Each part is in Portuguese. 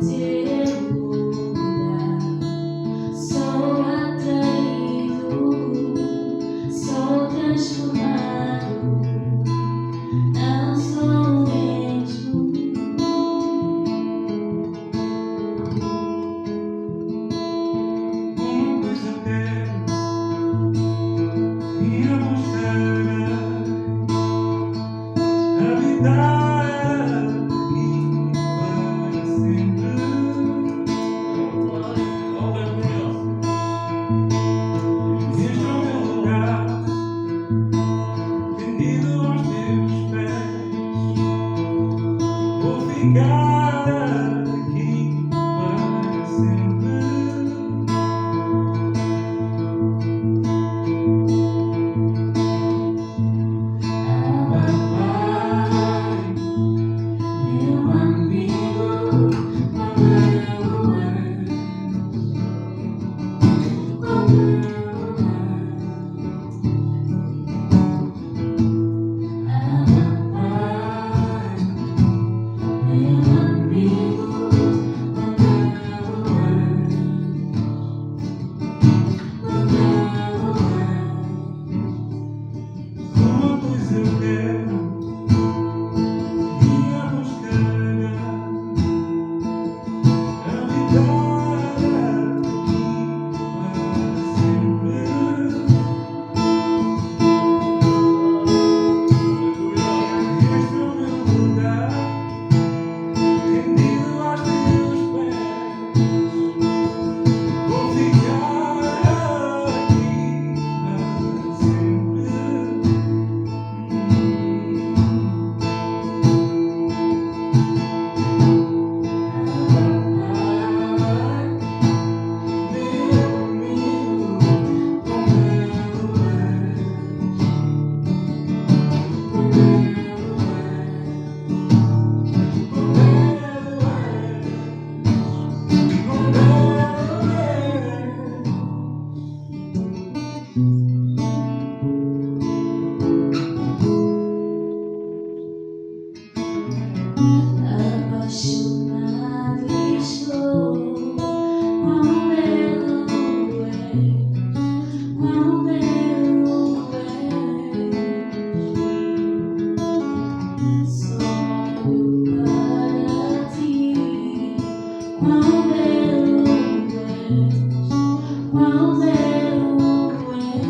teu olhar. Sou atraído, sou transformado, não sou o mesmo. Pois eu quero ir a buscar, habitar aqui para sempre. Este é o meu lugar, rendido aos teus pés. Vou ficar aqui para sempre. Abba, Pai, meu amigo, como eu Pois eu quero ir a buscar, habitar aqui para sempre. Este é o meu lugar, rendido aos teus pés. Vou ficar aqui para sempre. apaixonado estou, quão belo és, quão belo és. Só olho para ti, quão belo és, quão belo és.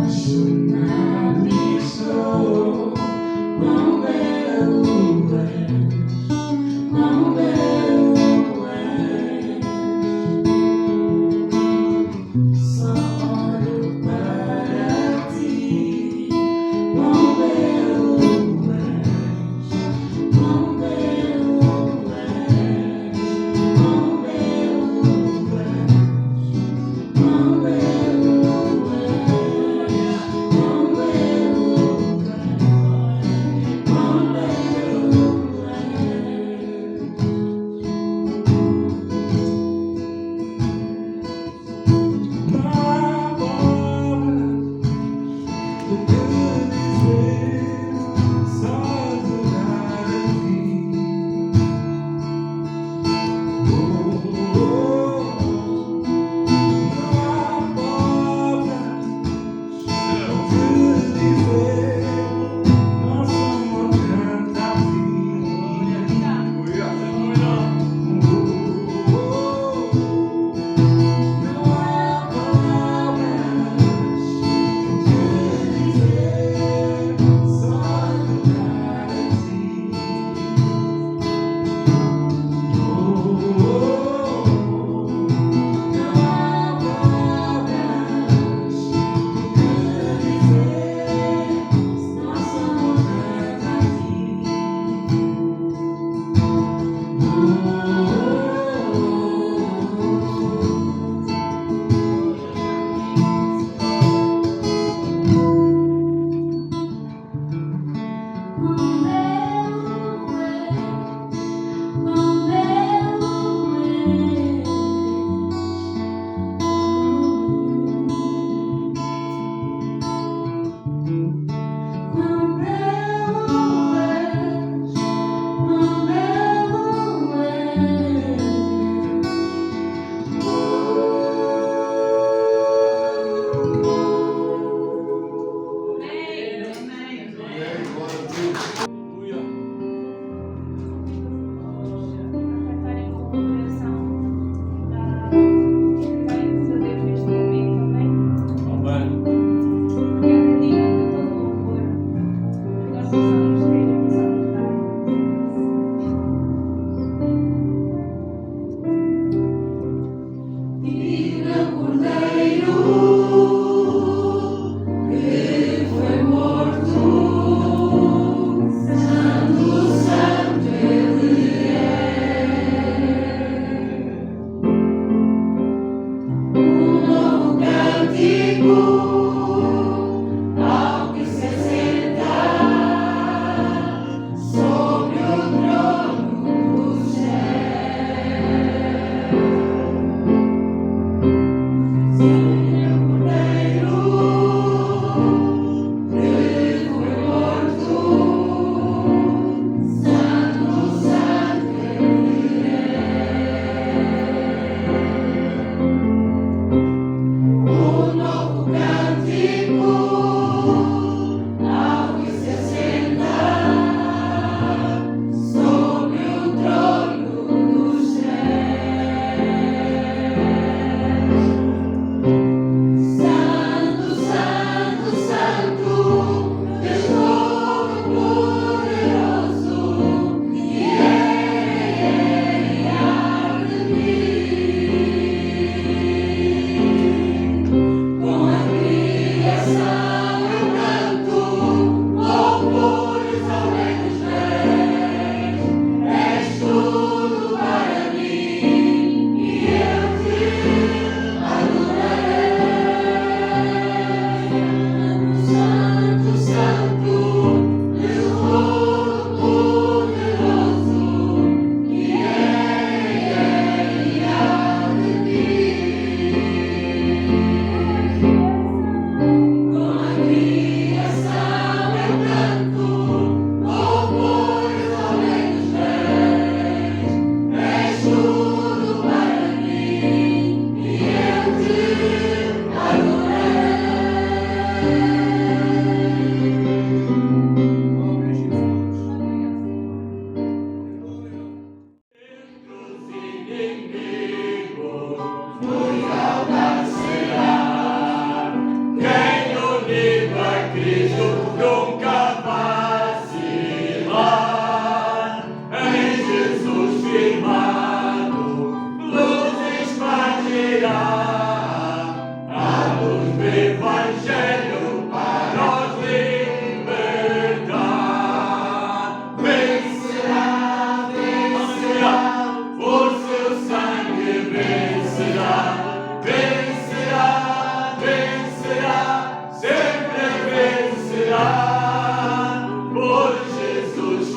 Apaixonado estou, quão belo és, quão belo és. Só olho para ti, quão belo és, quão belo és.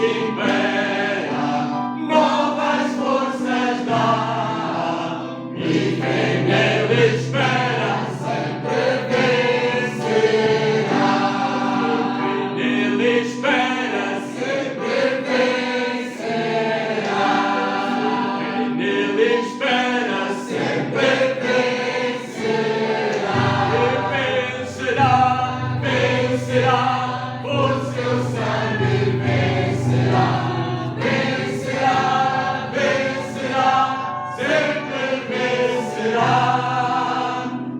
que impera, novas forças dá, e quem nele espera sempre vencerá. Quem nele espera sempre vencerá. Quem nele espera sempre vencerá. E vencerá, vencerá, por seu sangue vencerá. Vencerá, vencerá, sempre vencerá.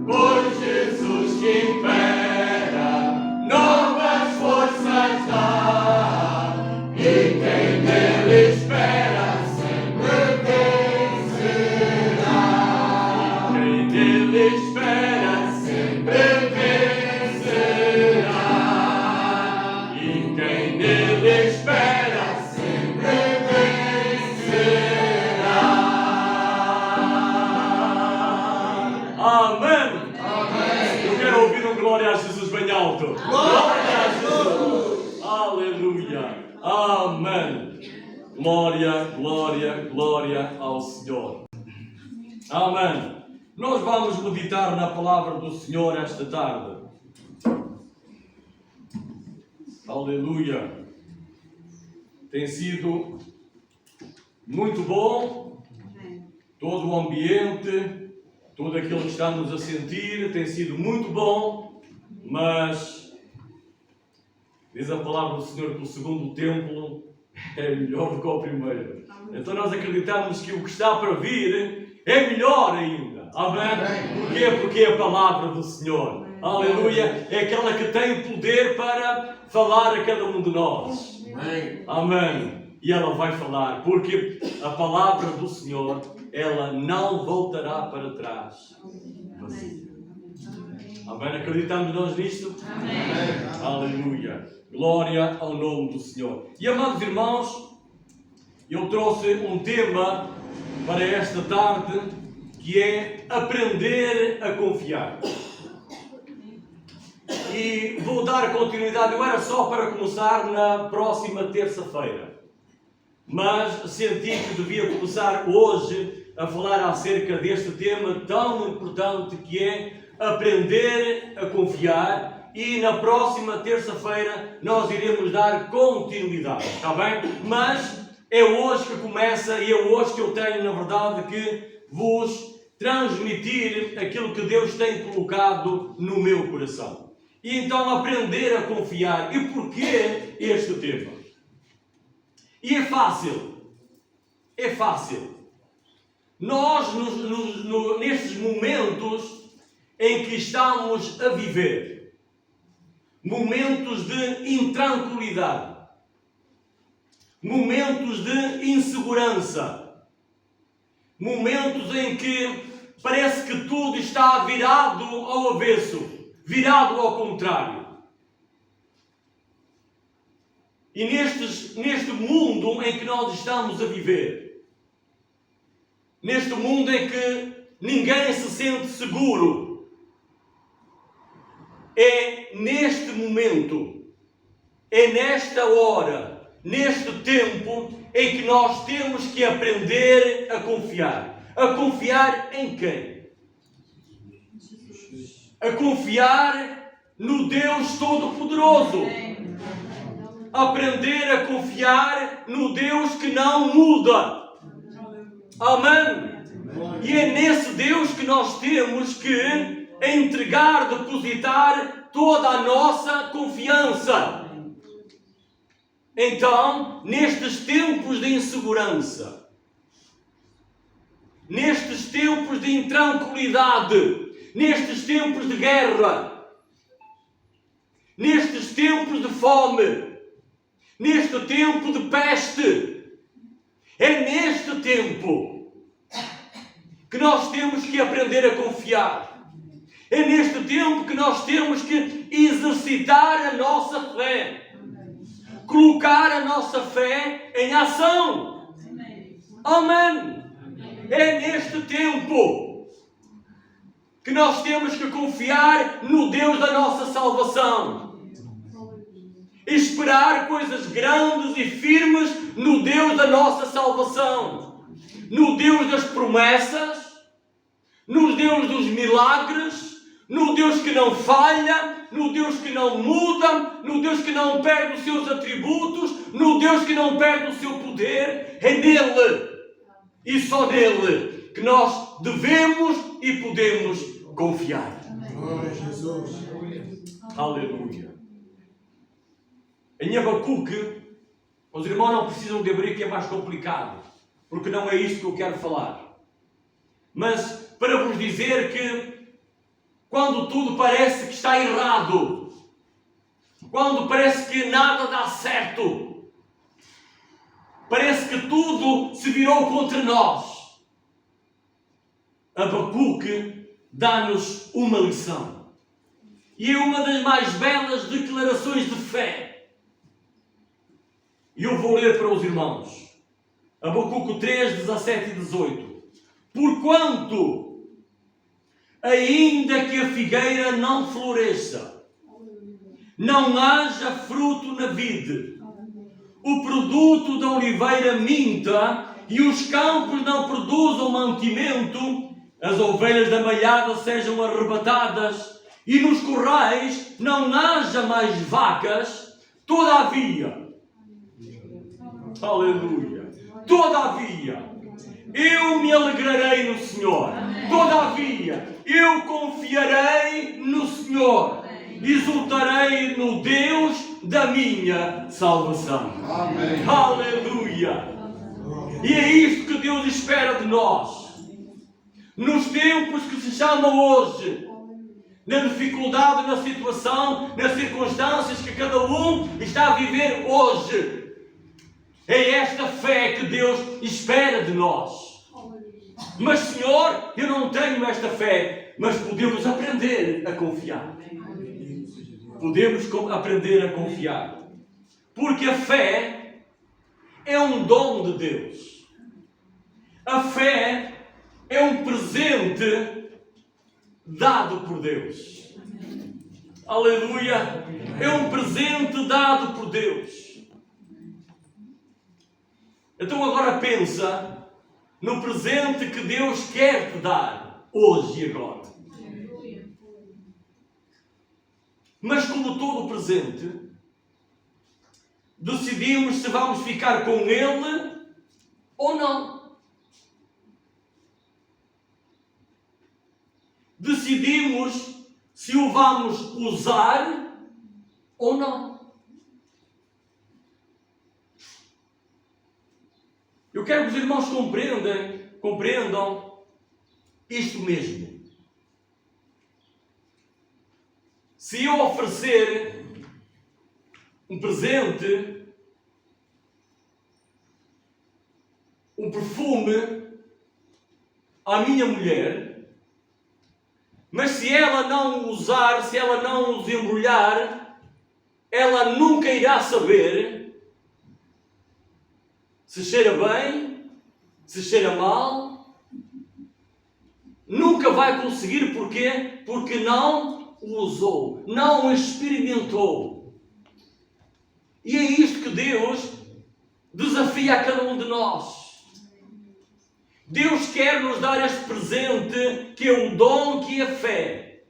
Por Jesus que impera, novas forças dá, e quem nele espera sempre vencerá. Quem nele espera sempre vencerá. E quem nele espera sempre vencerá. Amém. Eu quero ouvir um glória a Jesus bem alto. Glória a Jesus. Aleluia. Amém. Glória, glória, glória ao Senhor. Amém. Nós vamos meditar na palavra do Senhor esta tarde. Aleluia. Tem sido muito bom todo o ambiente, tudo aquilo que estamos a sentir, tem sido muito bom, mas diz a palavra do Senhor que o segundo templo é melhor do que o primeiro. Então nós acreditamos que o que está para vir é melhor ainda. Amém? Porquê? Porque é a palavra do Senhor. Aleluia. É aquela que tem poder para falar a cada um de nós. Amém. E ela vai falar, porque a palavra do Senhor, ela não voltará para trás. Amém? Acreditamos nós nisto? Amém. Aleluia. Glória ao nome do Senhor. E amados irmãos, eu trouxe um tema para esta tarde, que é aprender a confiar. E vou dar continuidade, não era só para começar na próxima terça-feira, mas senti que devia começar hoje a falar acerca deste tema tão importante que é aprender a confiar, e na próxima terça-feira nós iremos dar continuidade, está bem? Mas é hoje que começa e é hoje que eu tenho, na verdade, que vos transmitir aquilo que Deus tem colocado no meu coração. E então aprender a confiar. E porquê este tema? E é fácil. É fácil. Nós, nestes momentos em que estamos a viver, momentos de intranquilidade, momentos de insegurança, momentos em que parece que tudo está virado ao avesso, virado ao contrário. E neste mundo em que nós estamos a viver, neste mundo em que ninguém se sente seguro, é neste momento, é nesta hora, neste tempo em que nós temos que aprender a confiar. A confiar em quem? A confiar no Deus Todo-Poderoso. Aprender a confiar no Deus que não muda. Amém? E é nesse Deus que nós temos que entregar, depositar toda a nossa confiança. Então, nestes tempos de insegurança, nestes tempos de intranquilidade, nestes tempos de guerra, nestes tempos de fome, neste tempo de peste, é neste tempo que nós temos que aprender a confiar. É neste tempo que nós temos que exercitar a nossa fé, colocar a nossa fé em ação. Amém. É neste tempo que nós temos que confiar no Deus da nossa salvação. Esperar coisas grandes e firmes no Deus da nossa salvação, no Deus das promessas, no Deus dos milagres, no Deus que não falha, no Deus que não muda, no Deus que não perde os seus atributos, no Deus que não perde o seu poder. É nele e só nele que nós devemos e podemos confiar. Glória a Jesus. Aleluia. Em Abacuque, os irmãos não precisam de abrir, que é mais complicado, porque não é isto que eu quero falar. Mas para vos dizer que quando tudo parece que está errado, quando parece que nada dá certo, parece que tudo se virou contra nós, Abacuque dá-nos uma lição. E é uma das mais belas declarações de fé. E eu vou ler para os irmãos. Abacuque 3, 17 e 18. Porquanto, ainda que a figueira não floresça, não haja fruto na vide, o produto da oliveira minta e os campos não produzam mantimento, as ovelhas da malhada sejam arrebatadas e nos currais não haja mais vacas, todavia, aleluia, todavia, eu me alegrarei no Senhor, todavia, eu confiarei no Senhor, exultarei no Deus da minha salvação. Amém. Aleluia! E é isto que Deus espera de nós. Nos tempos que se chamam hoje, na dificuldade, na situação, nas circunstâncias que cada um está a viver hoje, é esta fé que Deus espera de nós. Mas, Senhor, eu não tenho esta fé, mas podemos aprender a confiar. Podemos aprender a confiar. Porque a fé é um dom de Deus. A fé é um presente dado por Deus. Aleluia! É um presente dado por Deus. Então agora pensa no presente que Deus quer te dar, hoje e agora. Mas como todo presente, decidimos se vamos ficar com ele ou não. Decidimos se o vamos usar ou não. Eu quero que os irmãos compreendam isto mesmo. Se eu oferecer um presente, um perfume à minha mulher, mas se ela não usar, se ela não os embrulhar, ela nunca irá saber se cheira bem, se cheira mal. Nunca vai conseguir. Porquê? Porque não o usou, não o experimentou. E é isto que Deus desafia a cada um de nós. Deus quer nos dar este presente, que é o dom, que é a fé.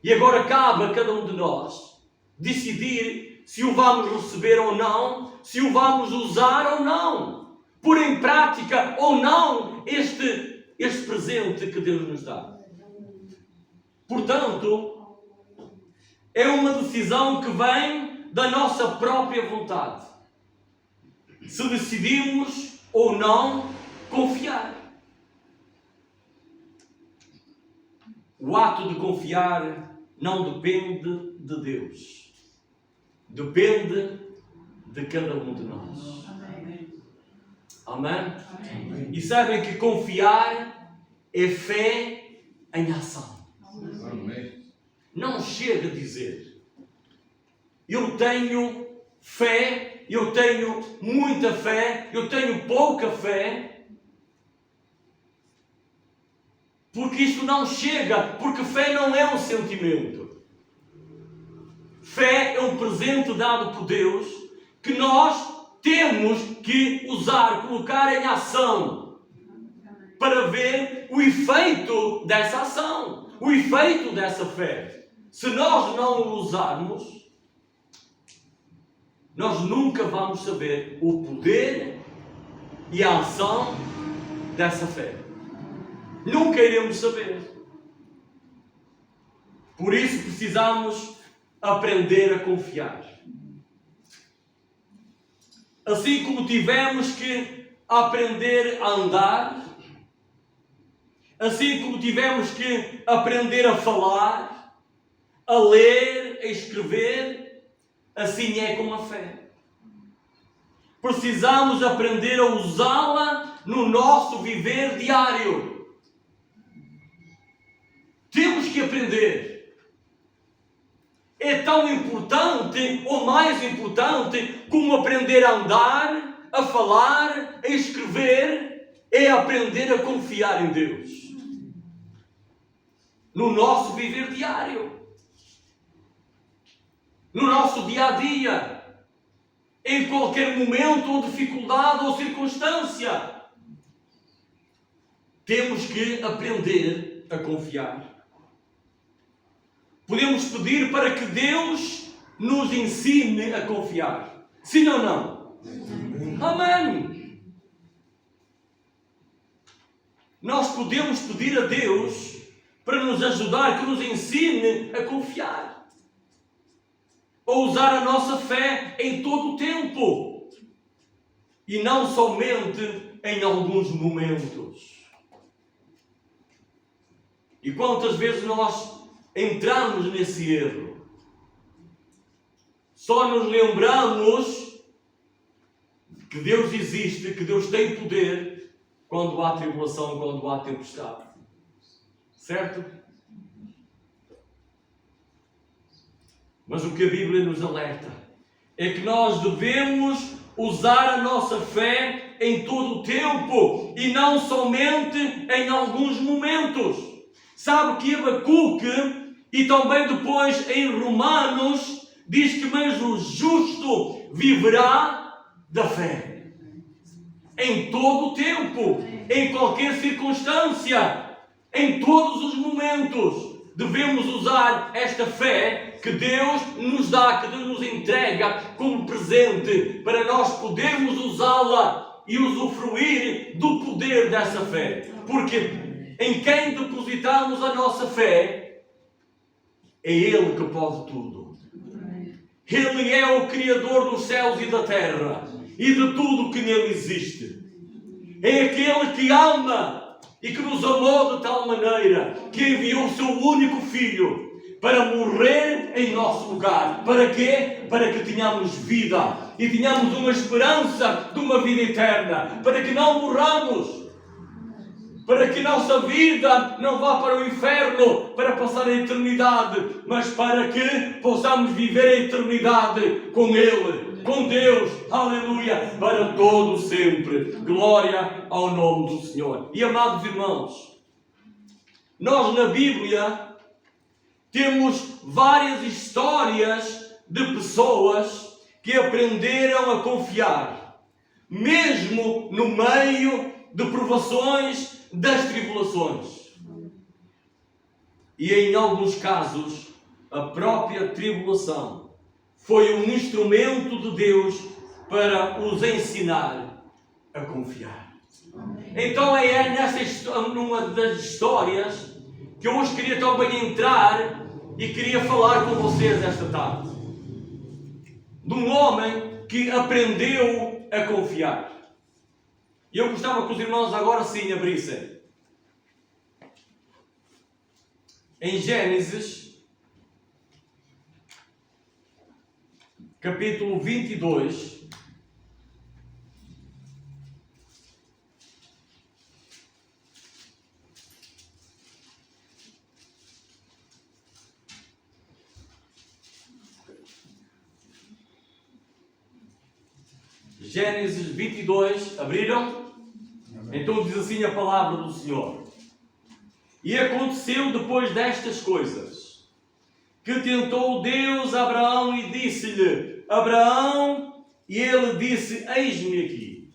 E agora cabe a cada um de nós decidir se o vamos receber ou não, se o vamos usar ou não, pôr em prática ou não este presente que Deus nos dá. Portanto, é uma decisão que vem da nossa própria vontade. Se decidimos ou não confiar. O ato de confiar não depende de Deus. Depende de cada um de nós. Amém? Amém? E sabem que confiar é fé em ação. Amém. Não chega a dizer: eu tenho fé, eu tenho muita fé, eu tenho pouca fé. Porque isto não chega, porque fé não é um sentimento. Fé é um presente dado por Deus que nós temos que usar, colocar em ação para ver o efeito dessa ação, o efeito dessa fé. Se nós não o usarmos, nós nunca vamos saber o poder e a ação dessa fé. Nunca iremos saber. Por isso precisamos aprender a confiar. Assim como tivemos que aprender a andar, assim como tivemos que aprender a falar, a ler, a escrever, assim é com a fé. Precisamos aprender a usá-la no nosso viver diário. Temos que aprender. É tão importante, ou mais importante, como aprender a andar, a falar, a escrever, é aprender a confiar em Deus. No nosso viver diário. No nosso dia a dia. Em qualquer momento ou dificuldade ou circunstância. Temos que aprender a confiar. Podemos pedir para que Deus nos ensine a confiar. Sim ou não? Amém! Nós podemos pedir a Deus para nos ajudar, que nos ensine a confiar. A usar a nossa fé em todo o tempo. E não somente em alguns momentos. E quantas vezes nós entramos nesse erro? Só nos lembramos que Deus existe, que Deus tem poder quando há tribulação, quando há tempestade. Certo? Mas o que a Bíblia nos alerta é que nós devemos usar a nossa fé em todo o tempo e não somente em alguns momentos. Sabe que Abacuque e também depois em Romanos diz que mesmo o justo viverá da fé. Em todo o tempo, em qualquer circunstância, em todos os momentos, devemos usar esta fé que Deus nos dá, que Deus nos entrega como presente, para nós podermos usá-la e usufruir do poder dessa fé. Porque em quem depositamos a nossa fé, é Ele que pode tudo. Ele é o Criador dos céus e da terra e de tudo que nele existe. É aquele que ama e que nos amou de tal maneira que enviou o seu único Filho para morrer em nosso lugar. Para quê? Para que tenhamos vida e tenhamos uma esperança de uma vida eterna. Para que não morramos. Para que nossa vida não vá para o inferno para passar a eternidade, mas para que possamos viver a eternidade com Ele, com Deus, aleluia, para todo sempre. Glória ao nome do Senhor. E amados irmãos, nós na Bíblia temos várias histórias de pessoas que aprenderam a confiar, mesmo no meio de provações, das tribulações. E em alguns casos, a própria tribulação foi um instrumento de Deus para os ensinar a confiar. Então numa das histórias que eu hoje queria também entrar e queria falar com vocês esta tarde. De um homem que aprendeu a confiar. E eu gostava que os irmãos agora sim abrissem. Em Gênesis, capítulo 22. Gênesis 22, abriram? Então diz assim a palavra do Senhor. E aconteceu depois destas coisas, que tentou Deus a Abraão e disse-lhe: Abraão, e ele disse: eis-me aqui.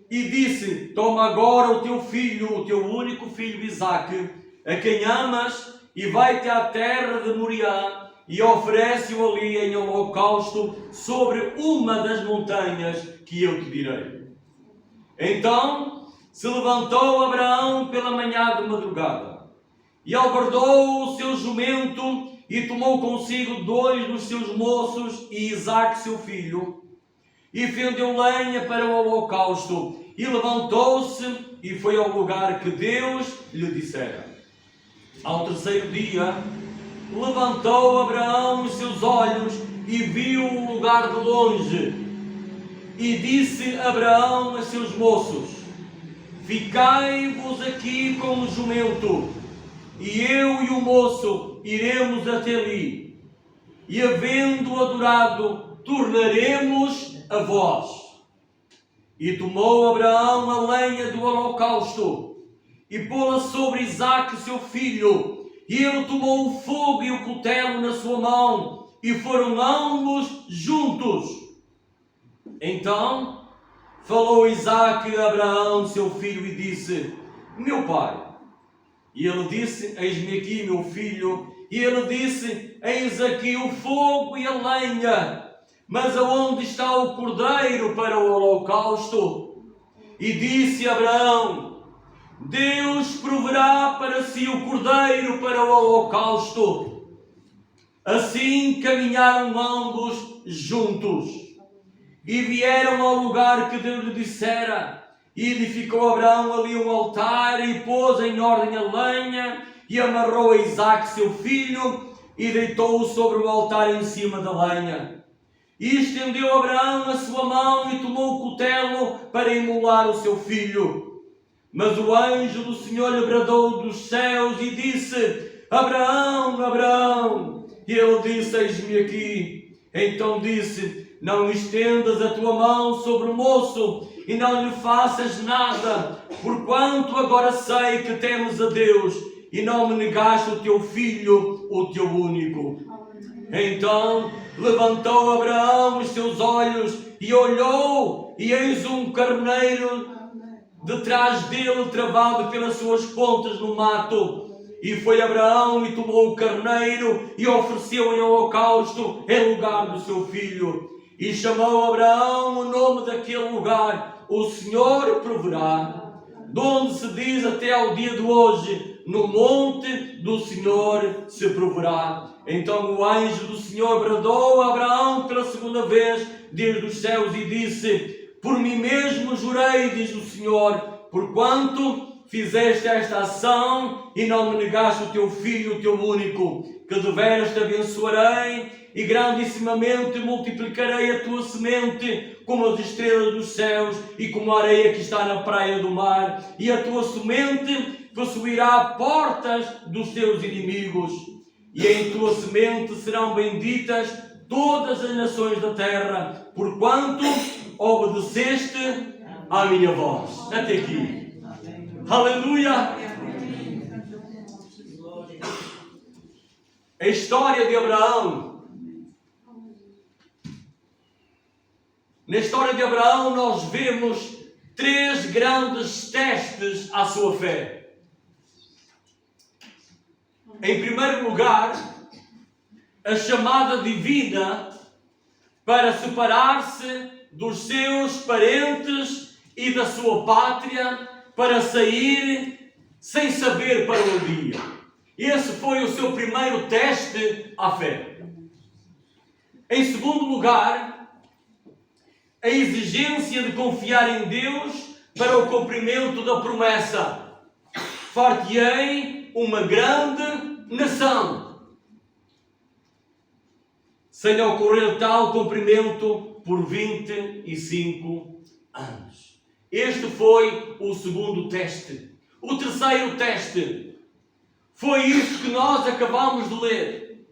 E disse: toma agora o teu filho, o teu único filho Isaque, a quem amas, e vai-te à terra de Moriá, e oferece-o ali em holocausto sobre uma das montanhas que eu te direi. Então se levantou Abraão pela manhã de madrugada, e albardou o seu jumento, e tomou consigo 2 dos seus moços e Isaque seu filho, e fendeu lenha para o holocausto, e levantou-se e foi ao lugar que Deus lhe dissera. Ao terceiro dia levantou Abraão os seus olhos e viu o lugar de longe, e disse Abraão a seus moços: ficai-vos aqui com o jumento, e eu e o moço iremos até ali, e havendo adorado, tornaremos a vós. E tomou Abraão a lenha do holocausto, e pô-la sobre Isaque seu filho, e ele tomou o fogo e o cutelo na sua mão, e foram ambos juntos. Então falou Isaque a Abraão seu filho e disse: meu pai. E ele disse: eis-me aqui, meu filho. E ele disse: eis aqui o fogo e a lenha, mas aonde está o cordeiro para o holocausto? E disse Abraão: Deus proverá para si o cordeiro para o holocausto. Assim caminharam ambos juntos, e vieram ao lugar que Deus lhe dissera. E edificou Abraão ali um altar, e pôs em ordem a lenha, e amarrou a Isaque seu filho, e deitou-o sobre o altar em cima da lenha. E estendeu Abraão a sua mão, e tomou o cutelo para imolar o seu filho. Mas o anjo do Senhor lhe bradou dos céus, e disse: Abraão, Abraão. E ele disse: eis-me aqui. Então disse: não estendas a tua mão sobre o moço, e não lhe faças nada, porquanto agora sei que temes a Deus, e não me negaste o teu filho, o teu único. Então levantou Abraão os seus olhos, e olhou, e eis um carneiro detrás dele, travado pelas suas pontas no mato. E foi Abraão e tomou o carneiro, e ofereceu em holocausto em lugar do seu filho. E chamou Abraão o nome daquele lugar: o Senhor proverá. De onde se diz até ao dia de hoje: no monte do Senhor se proverá. Então o anjo do Senhor bradou a Abraão pela segunda vez desde os céus e disse: por mim mesmo jurei, diz o Senhor, porquanto fizeste esta ação e não me negaste o teu filho, o teu único, que deveras te abençoarei e grandissimamente multiplicarei a tua semente como as estrelas dos céus e como a areia que está na praia do mar, e a tua semente possuirá portas dos teus inimigos, e em tua semente serão benditas todas as nações da terra, porquanto obedeceste à minha voz. Até aqui. Aleluia! A história de Abraão. Na história de Abraão nós vemos 3 grandes testes à sua fé. Em primeiro lugar, a chamada divina para separar-se dos seus parentes e da sua pátria, para sair sem saber para onde ia. Esse foi o seu primeiro teste à fé. Em segundo lugar, a exigência de confiar em Deus para o cumprimento da promessa: far-te-ei uma grande nação, sem ocorrer tal cumprimento por 25 anos. Este foi o segundo teste. O terceiro teste foi isto que nós acabamos de ler.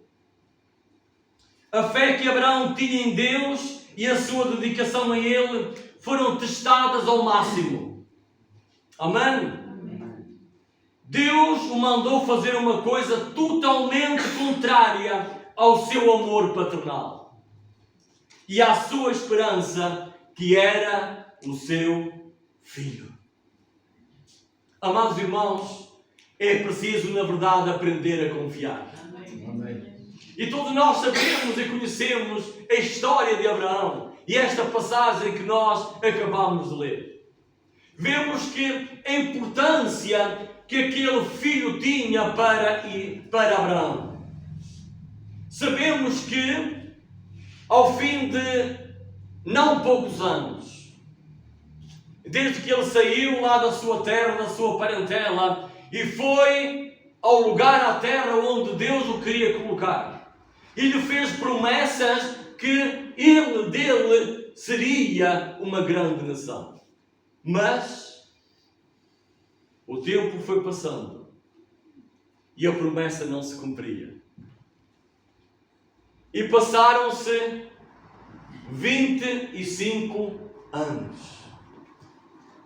A fé que Abraão tinha em Deus e a sua dedicação a Ele foram testadas ao máximo. Amém? Deus o mandou fazer uma coisa totalmente contrária ao seu amor paternal e à sua esperança, que era o seu filho. Amados irmãos, é preciso, na verdade, aprender a confiar. Amém. E todos nós sabemos e conhecemos a história de Abraão e esta passagem que nós acabamos de ler. Vemos que a importância que aquele filho tinha para Abraão. Sabemos que, ao fim de não poucos anos, desde que ele saiu lá da sua terra, da sua parentela, e foi ao lugar, à terra onde Deus o queria colocar, e lhe fez promessas que dele seria uma grande nação. Mas o tempo foi passando e a promessa não se cumpria. E passaram-se 25 anos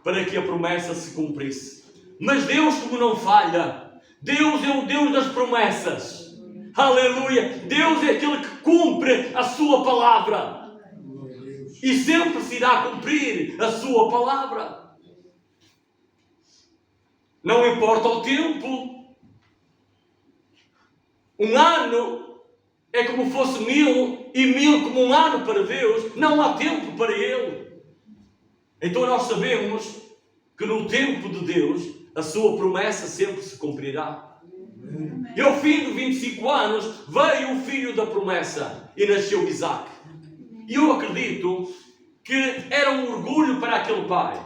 para que a promessa se cumprisse. Mas Deus, como não falha, Deus é o Deus das promessas. Aleluia! Deus é aquele que cumpre a sua palavra. E sempre se irá cumprir a sua palavra. Não importa o tempo. Um ano é como fosse 1000 e 1000 como um ano para Deus. Não há tempo para Ele. Então nós sabemos que no tempo de Deus a sua promessa sempre se cumprirá. E ao fim de 25 anos veio o filho da promessa e nasceu Isaac. E eu acredito que era um orgulho para aquele pai.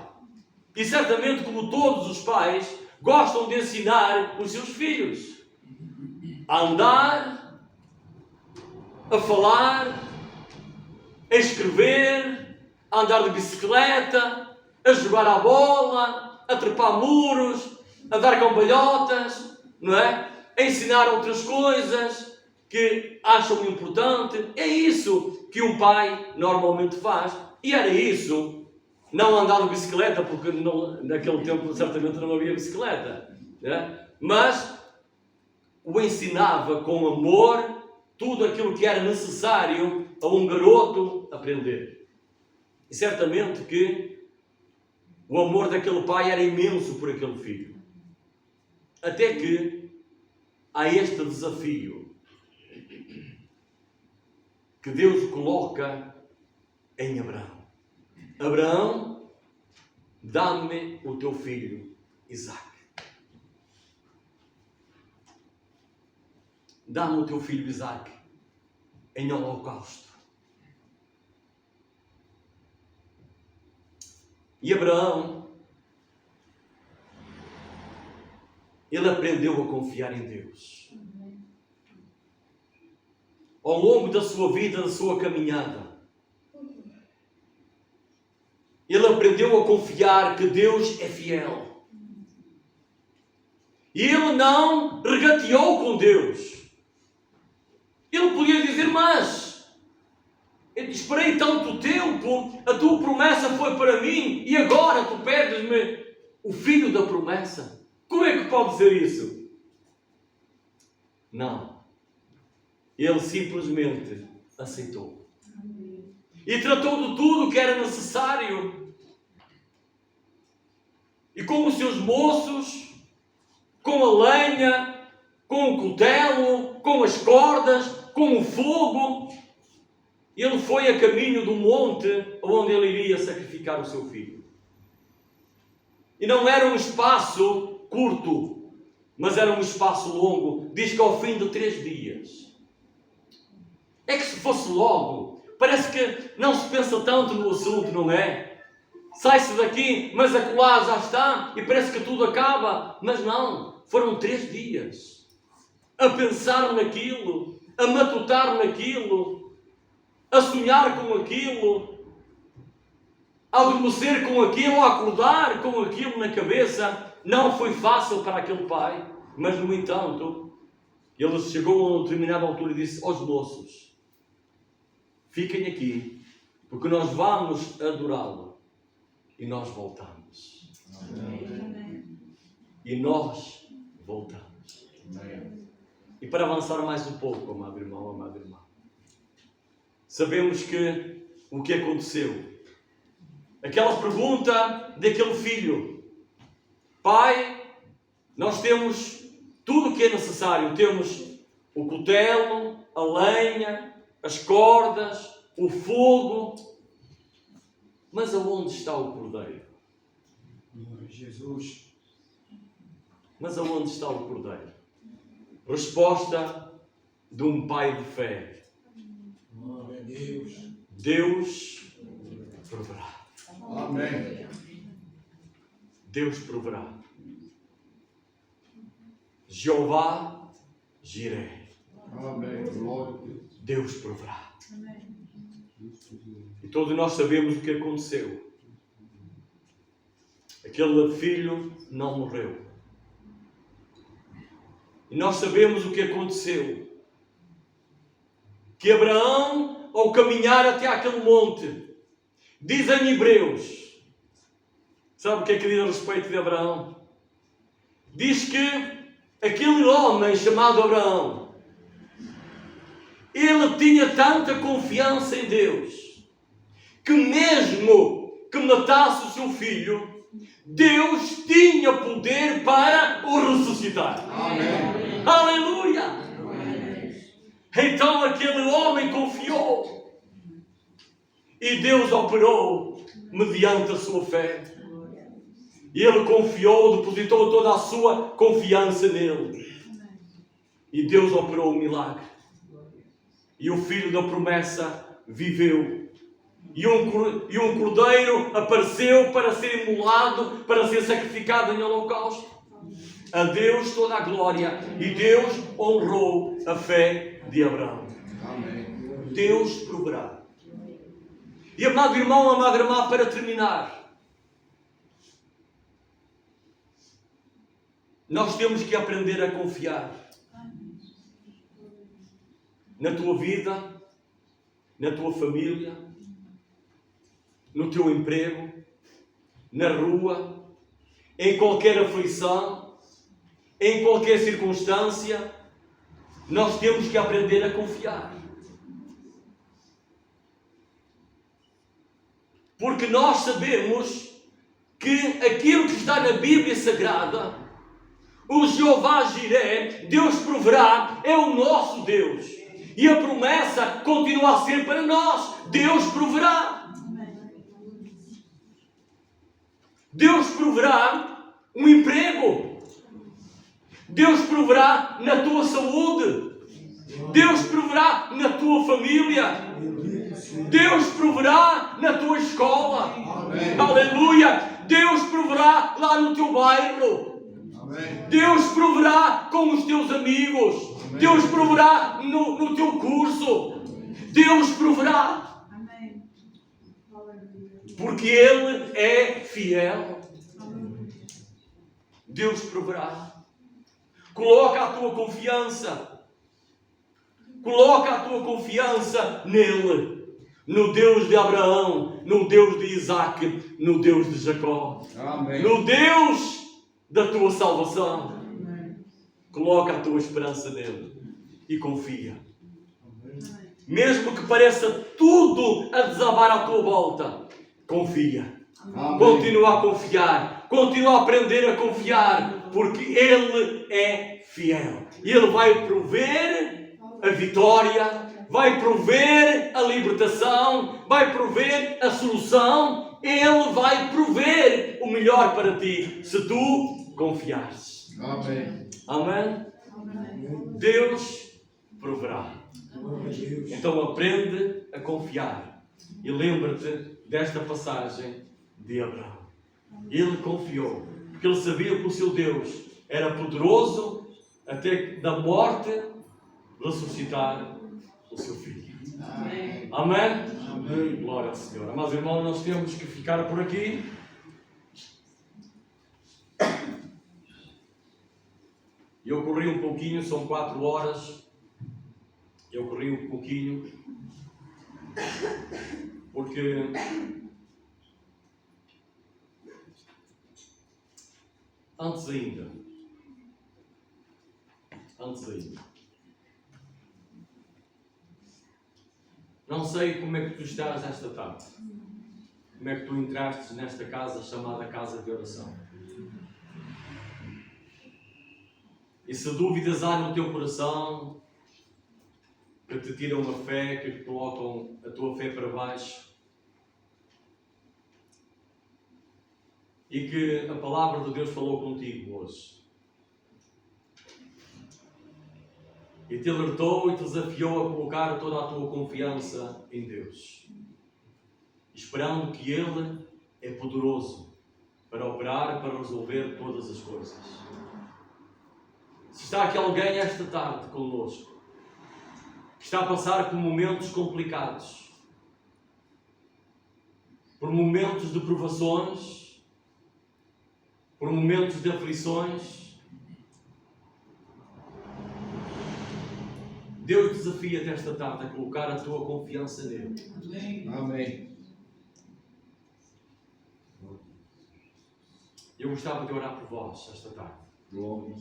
E certamente, como todos os pais, gostam de ensinar os seus filhos a andar, a falar, a escrever, a andar de bicicleta, a jogar à bola, a trepar muros, a dar cambalhotas, não é? A ensinar outras coisas que acham importante. É isso que um pai normalmente faz. E era isso. Não andar de bicicleta, porque naquele tempo certamente não havia bicicleta, né? Mas o ensinava com amor tudo aquilo que era necessário a um garoto aprender. E certamente que o amor daquele pai era imenso por aquele filho. Até que há este desafio que Deus coloca em Abraão. Abraão, dá-me o teu filho Isaac. Dá-me o teu filho Isaac em holocausto. E Abraão, ele aprendeu a confiar em Deus. Ao longo da sua vida, da sua caminhada, ele aprendeu a confiar que Deus é fiel. E ele não regateou com Deus. Ele podia dizer, mas eu esperei tanto tempo, a tua promessa foi para mim e agora tu pedes-me o filho da promessa. Como é que pode ser isso? Não. Ele simplesmente aceitou. E tratou de tudo o que era necessário. E com os seus moços, com a lenha, com o cutelo, com as cordas, com o fogo, ele foi a caminho do monte onde ele iria sacrificar o seu filho. E não era um espaço curto, mas era um espaço longo. Diz que ao fim de 3 dias. É que se fosse logo, parece que não se pensa tanto no assunto, não é? Sai-se daqui, mas acolá já está, e parece que tudo acaba. Mas não, foram 3 dias a pensar naquilo, a matutar naquilo, a sonhar com aquilo, a adormecer com aquilo, a acordar com aquilo na cabeça. Não foi fácil para aquele pai, mas no entanto, ele chegou a uma determinada altura e disse aos moços, fiquem aqui, porque nós vamos adorá-lo e nós voltamos. Amém. E nós voltamos. Amém. E para avançar mais um pouco, amado irmão, amada irmã, sabemos que o que aconteceu, aquela pergunta daquele filho: pai, nós temos tudo o que é necessário, temos o cutelo, a lenha, as cordas, o fogo, mas aonde está o cordeiro? Jesus. Mas aonde está o cordeiro? Resposta de um pai de fé: Glória a Deus. Deus proverá. Amém. Deus proverá. Jeová Jiré. Amém. Glória a Deus. Deus proverá. E todos nós sabemos o que aconteceu. Aquele filho não morreu. E nós sabemos o que aconteceu. Que Abraão, ao caminhar até aquele monte, diz em Hebreus, sabe o que é que diz a respeito de Abraão? Diz que aquele homem chamado Abraão, ele tinha tanta confiança em Deus, que mesmo que matasse o seu filho, Deus tinha poder para o ressuscitar. Amém. Aleluia! Então aquele homem confiou e Deus operou mediante a sua fé. E ele confiou, depositou toda a sua confiança nele. E Deus operou o milagre. E o filho da promessa viveu. E um cordeiro apareceu para ser imolado, para ser sacrificado em holocausto. A Deus toda a glória. E Deus honrou a fé de Abraão. Amém. Deus proverá. E amado irmão, amada irmã, para terminar, nós temos que aprender a confiar na tua vida, na tua família, no teu emprego, na rua, em qualquer aflição, em qualquer circunstância. Nós temos que aprender a confiar. Porque nós sabemos que aquilo que está na Bíblia Sagrada, o Jeová Jiré, Deus proverá, é o nosso Deus. E a promessa continua a ser para nós: Deus proverá. Deus proverá um emprego. Deus proverá na tua saúde. Deus proverá na tua família. Deus proverá na tua escola. Amém. Aleluia! Deus proverá lá no teu bairro. Amém. Deus proverá com os teus amigos. Amém. Deus proverá no teu curso. Deus proverá. Porque Ele é fiel. Deus proverá. Coloca a tua confiança. Coloca a tua confiança nele. No Deus de Abraão, no Deus de Isaac, no Deus de Jacó. Amém. No Deus da tua salvação. Coloca a tua esperança nele e confia. Mesmo que pareça tudo a desabar à tua volta, confia. Amém. Continua a confiar. Continua a aprender a confiar, porque Ele é fiel. E Ele vai prover a vitória, vai prover a libertação, vai prover a solução. Ele vai prover o melhor para ti, se tu confiares. Amém. Amém? Deus proverá. Glória a Deus. Então aprende a confiar. E lembra-te desta passagem de Abraão. Ele confiou, porque ele sabia que o seu Deus era poderoso até da morte ressuscitar o seu filho. Amém. Amém? Amém. Glória ao Senhor. Mas irmãos, nós temos que ficar por aqui. Eu corri um pouquinho, são 4 horas. Eu corri um pouquinho, porque antes ainda antes daí. Não sei como é que tu estás esta tarde. Como é que tu entraste nesta casa chamada Casa de Oração. E se dúvidas há no teu coração que te tiram a fé, que te colocam a tua fé para baixo, e que a palavra de Deus falou contigo hoje, e te alertou e te desafiou a colocar toda a tua confiança em Deus, esperando que Ele é poderoso para operar, para resolver todas as coisas. Se está aqui alguém esta tarde connosco, que está a passar por momentos complicados, por momentos de provações, por momentos de aflições, Deus desafia-te esta tarde a colocar a tua confiança nele. Amém. Eu gostava de orar por vós esta tarde. Glória.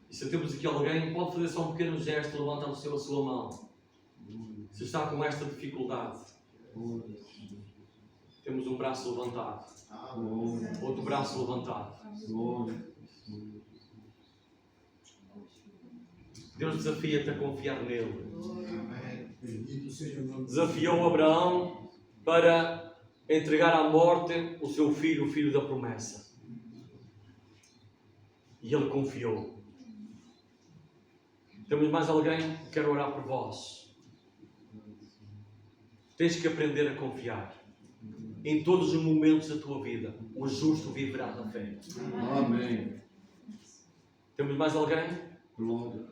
E se temos aqui alguém, pode fazer só um pequeno gesto, levantando a sua mão. Se está com esta dificuldade, temos um braço levantado, outro braço levantado. Deus desafia-te a confiar nele. Desafiou Abraão para entregar à morte o seu filho, o filho da promessa. E ele confiou. Temos mais alguém que quer orar por vós. Tens que aprender a confiar. Em todos os momentos da tua vida, o justo viverá da fé. Amém. Temos mais alguém? Glória.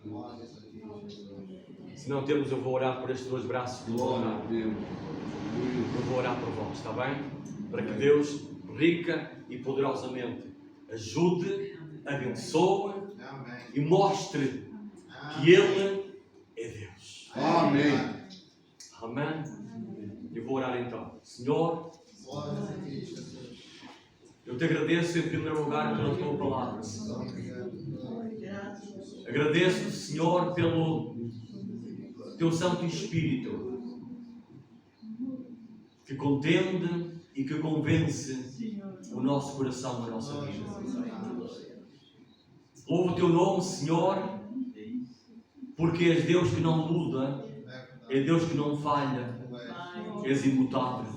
Se não temos, eu vou orar por estes dois braços. Glória a Deus. Eu vou orar por vós, está bem? Para que Deus, rica e poderosamente, ajude, abençoe e mostre que Ele é Deus. Amém. Amém? Eu vou orar então. Senhor, eu te agradeço em primeiro lugar pela tua palavra. Agradeço-te, Senhor, pelo teu Santo Espírito que contende e que convence o nosso coração, a nossa vida. Louvo o teu nome, Senhor, porque és Deus que não muda, é Deus que não falha, és imutável.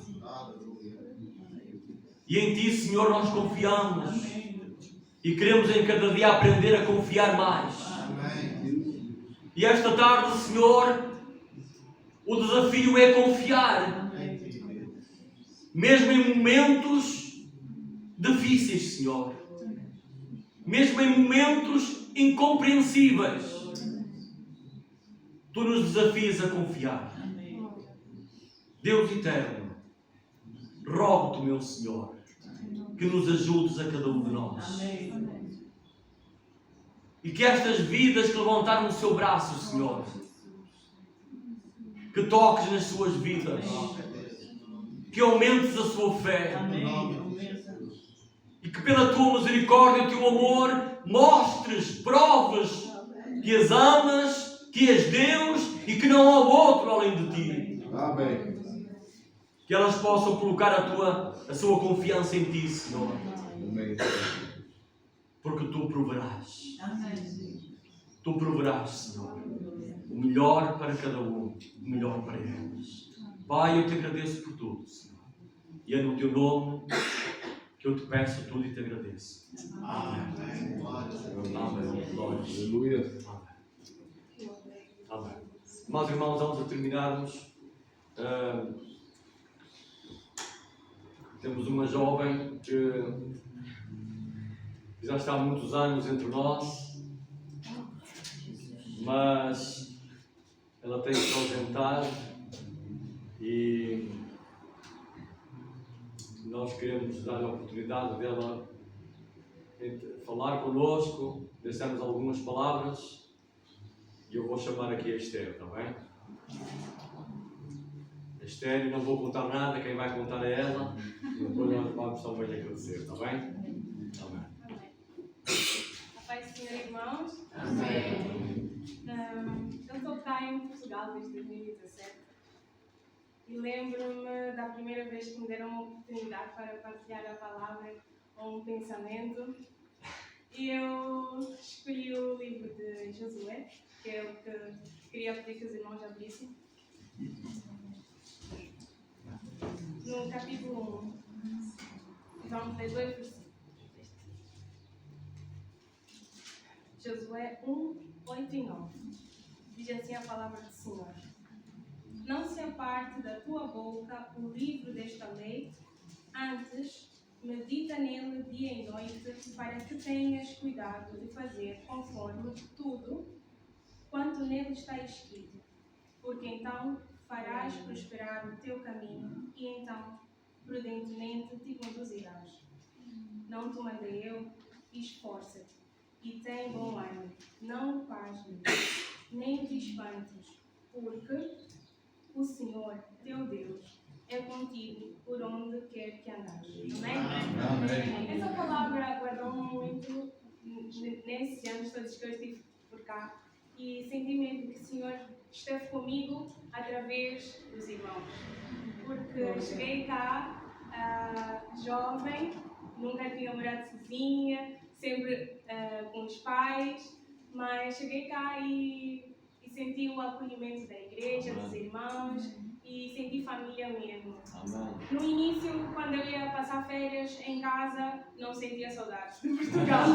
E em ti, Senhor, nós confiamos e queremos em cada dia aprender a confiar mais. E esta tarde, Senhor, o desafio é confiar, mesmo em momentos difíceis, Senhor, mesmo em momentos incompreensíveis. Tu nos desafias a confiar. Deus eterno, rogo-te, meu Senhor, que nos ajudes a cada um de nós. E que estas vidas que levantaram o seu braço, Senhor, que toques nas suas vidas, que aumentes a sua fé, e que pela tua misericórdia e o teu amor mostres, proves que as amas, que és Deus e que não há outro além de ti. Amém. Que elas possam colocar a sua confiança em ti, Senhor. Amém. Porque tu proverás. Tu proverás, Senhor, o melhor para cada um, o melhor para eles. Pai, eu te agradeço por tudo, Senhor. E é no teu nome que eu te peço tudo e te agradeço. Amém. Amém. Glória. Aleluia. Amém. Mas, irmãos, vamos a terminarmos. Temos uma jovem que já está há muitos anos entre nós, mas ela tem que se ausentar e nós queremos dar a oportunidade dela falar connosco, deixarmos algumas palavras e eu vou chamar aqui a Esther, está bem? A Esther, não vou contar nada, quem vai contar é ela e depois nós vamos também agradecer, está bem? Amém. A paz do Senhor, irmãos. Eu estou cá em Portugal desde 2017 e lembro-me da primeira vez que me deram uma oportunidade para partilhar a palavra ou um pensamento. E eu escolhi o livro de Josué, que é o que queria pedir que os irmãos abrissem. No capítulo 1, vamos ler 2 versículos. Josué 1, 8 e 9. Diz assim a palavra do Senhor: Não se aparte da tua boca o livro desta lei, antes medita nele dia e noite, para que tenhas cuidado de fazer conforme tudo quanto nele está escrito. Porque então farás prosperar o teu caminho e então prudentemente te conduzirás. Não te mandei eu? Esforça-te e tem bom ânimo. Não pasmes, nem te espantes, porque o Senhor, teu Deus, é contigo por onde quer que andares. Amém? Essa palavra guardou-me muito nesses anos todos que eu estive por cá e senti mesmo que o Senhor esteve comigo através dos irmãos. Porque cheguei cá jovem, nunca tinha morado sozinha, sempre com os pais, mas cheguei cá e senti o acolhimento da igreja, dos irmãos e senti família mesmo. Amém. No início, quando eu ia passar férias em casa, não sentia saudades de Portugal,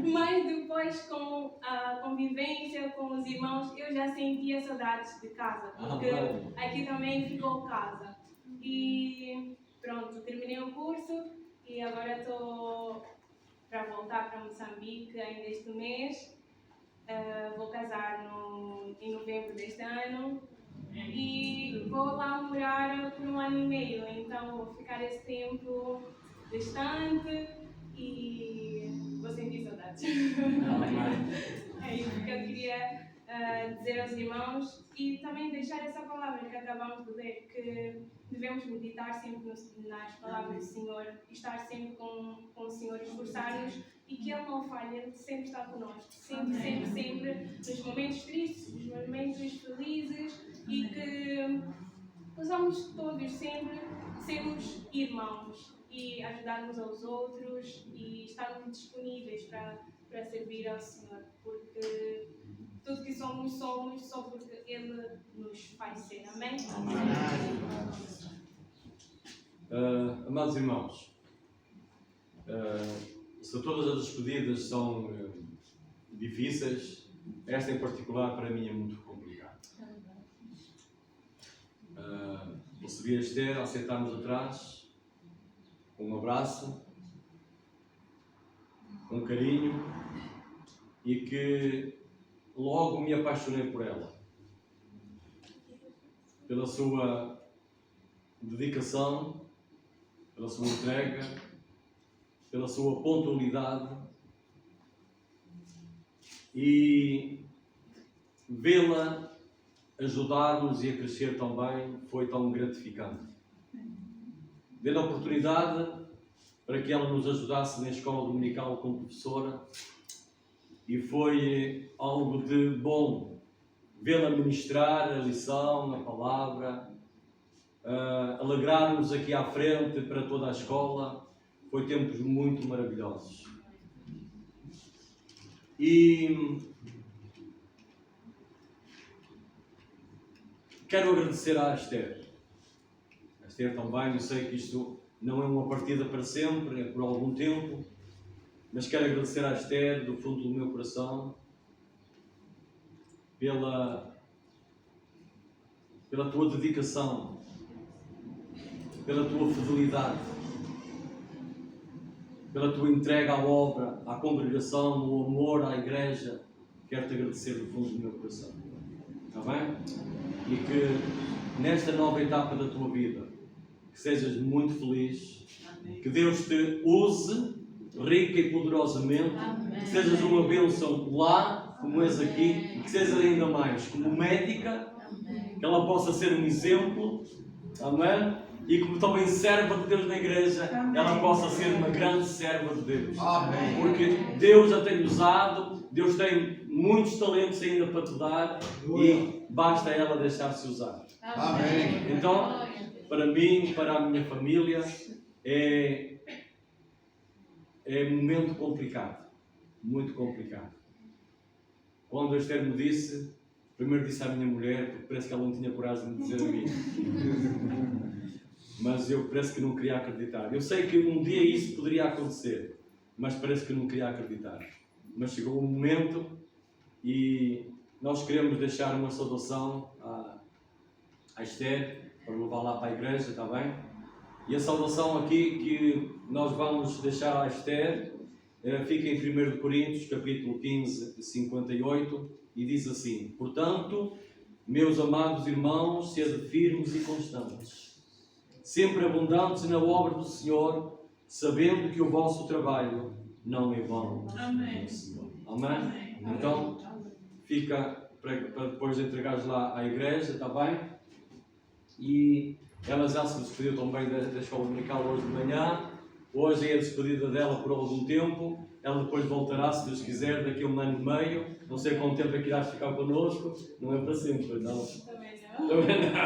mas depois com a convivência com os irmãos, eu já sentia saudades de casa, porque aqui também ficou casa. E pronto, terminei o curso e agora estou para voltar para Moçambique ainda este mês. Vou casar em novembro deste ano e vou lá morar por 1 ano e meio, então vou ficar esse tempo distante e vou sentir saudades. É isso que eu queria dizer aos irmãos e também deixar essa palavra que acabamos de ler, que devemos meditar sempre nas palavras do Senhor, estar sempre com o Senhor, esforçar-nos e que Ele não falha, Ele sempre está connosco, sempre, nos momentos tristes, nos momentos felizes e que possamos todos sempre sermos irmãos e ajudarmos aos outros e estarmos disponíveis para servir ao Senhor, porque tudo que somos só porque Ele nos faz ser. Amém? Amados irmãos, se todas as despedidas são difíceis, esta em particular para mim é muito complicada. Recebi a Esther há 7 anos atrás, com um abraço, com carinho, e que logo me apaixonei por ela, pela sua dedicação, pela sua entrega, pela sua pontualidade, e vê-la ajudar-nos e a crescer também foi tão gratificante. Dei-lhe a oportunidade para que ela nos ajudasse na escola dominical como professora e foi algo de bom vê-la ministrar a lição, a palavra, alegrar-nos aqui à frente para toda a escola. Foi tempos muito maravilhosos. E quero agradecer à Esther. A Esther também, eu sei que isto não é uma partida para sempre, é por algum tempo, mas quero agradecer à Esther do fundo do meu coração pela tua dedicação, pela tua fidelidade, pela tua entrega à obra, à congregação, o amor à igreja. Quero-te agradecer do fundo do meu coração. Está bem? E que nesta nova etapa da tua vida, que sejas muito feliz, que Deus te use rica e poderosamente, que sejas uma bênção lá, como és aqui, e que sejas ainda mais como médica, que ela possa ser um exemplo, amém? E como também serva de Deus na igreja, ela possa ser uma grande serva de Deus. Amém. Porque Deus a tem usado, Deus tem muitos talentos ainda para te dar e basta ela deixar-se usar. Amém. Então, para mim, para a minha família, é um momento complicado, muito complicado. Quando a Esther me disse, primeiro disse à minha mulher, porque parece que ela não tinha coragem de dizer a mim. Mas eu parece que não queria acreditar. Eu sei que um dia isso poderia acontecer, mas parece que não queria acreditar. Mas chegou um momento e nós queremos deixar uma saudação à Esther, para levar lá para a igreja, está bem? E a saudação aqui que nós vamos deixar à Esther fica em 1 Coríntios, capítulo 15, 58, e diz assim: portanto, meus amados irmãos, sede firmes e constantes, sempre abundantes na obra do Senhor, sabendo que o vosso trabalho não é vão. Amém. Amém? Então, fica para depois entregares lá à igreja, está bem? E ela já se despediu também da escola dominical hoje de manhã. Hoje é a despedida dela por algum tempo. Ela depois voltará, se Deus quiser, daqui a 1 ano e meio. Não sei quanto tempo é que irás ficar connosco. Não é para sempre, não. Também não. Também não.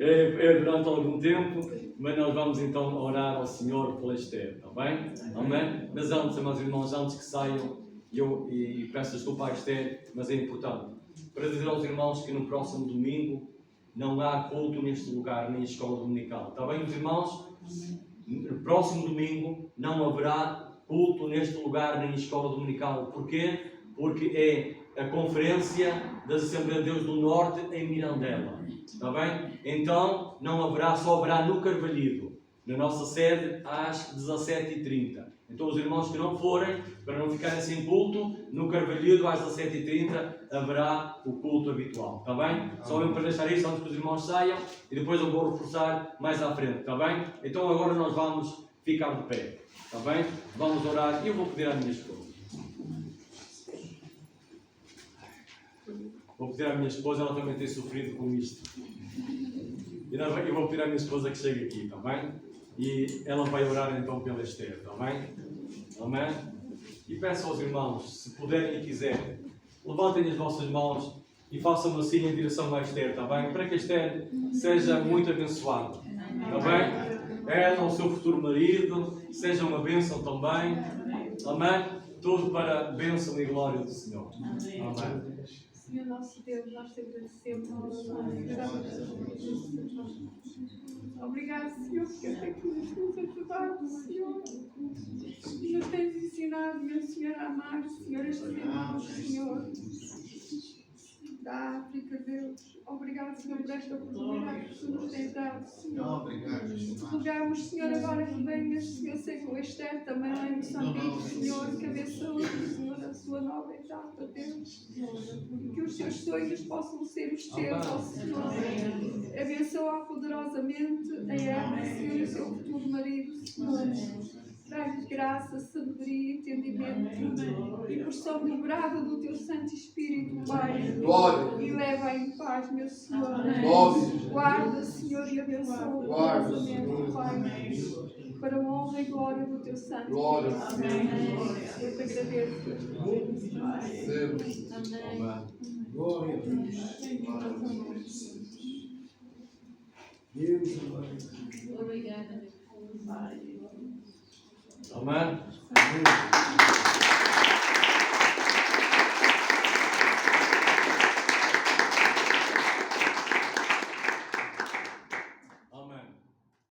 É durante algum tempo. Mas nós vamos então orar ao Senhor pela Esther, está bem? Amém? Mas antes, meus irmãos, antes que saiam, e peço desculpa à Esther, mas é importante, para dizer aos irmãos que no próximo domingo não há culto neste lugar, nem escola dominical. Está bem, meus irmãos? No próximo domingo não haverá culto neste lugar, nem escola dominical. Porquê? Porque é a conferência da Assembleia de Deus do Norte em Mirandela. Está bem? Então não haverá, só haverá no Carvalhido, na nossa sede, às 17h30. Então os irmãos que não forem, para não ficarem sem culto, no Carvalhido às 17h30 haverá o culto habitual, está bem? Só mesmo para deixar isso antes que os irmãos saiam e depois eu vou reforçar mais à frente, está bem? Então agora nós vamos ficar de pé, está bem? Vamos orar e eu vou pedir à minha esposa. Vou pedir à minha esposa, ela também tem sofrido com isto. E eu vou pedir à minha esposa que chegue aqui, está bem? E ela vai orar então pela Esther, está bem? Amém? E peço aos irmãos, se puderem e quiserem, levantem as vossas mãos e façam assim em direção à Esther, está bem? Para que a Esther seja muito abençoada, está bem? Ela, o seu futuro marido, seja uma bênção também, amém? Tudo para a bênção e glória do Senhor. Amém. Senhor nosso Deus, nós te agradecemos. Obrigado, Senhor, porque até que nos tens ajudado, Senhor. E nos tens ensinado, meu Senhor, a amar, Senhor, estes irmãos, Senhor, da África, Deus. Obrigado, Senhor, por esta oportunidade que tu nos tens dado, Senhor. Rogamos, Senhor, agora que venhas, Senhor, sei com a Esther também lá em Moçambique, Senhor, que abençoe, Senhor, a sua nova etapa, Deus. E que os seus sonhos possam ser os teus, ó Senhor. Abençoa poderosamente a ela, Senhor, e o seu futuro marido, Senhor. Dá-lhes graça, sabedoria e entendimento e porção dobrada do teu Santo Espírito, Pai. Glória. E leva em paz, meu Senhor. Glória. Guarda, Senhor, e abençoa Guarda, poderosamente, Pai. Para a honra e glória do teu Santo. Glória. Amém. Eu te agradeço. Recebemos. Amém. Glória a Deus. Deus, Obrigada. Amém.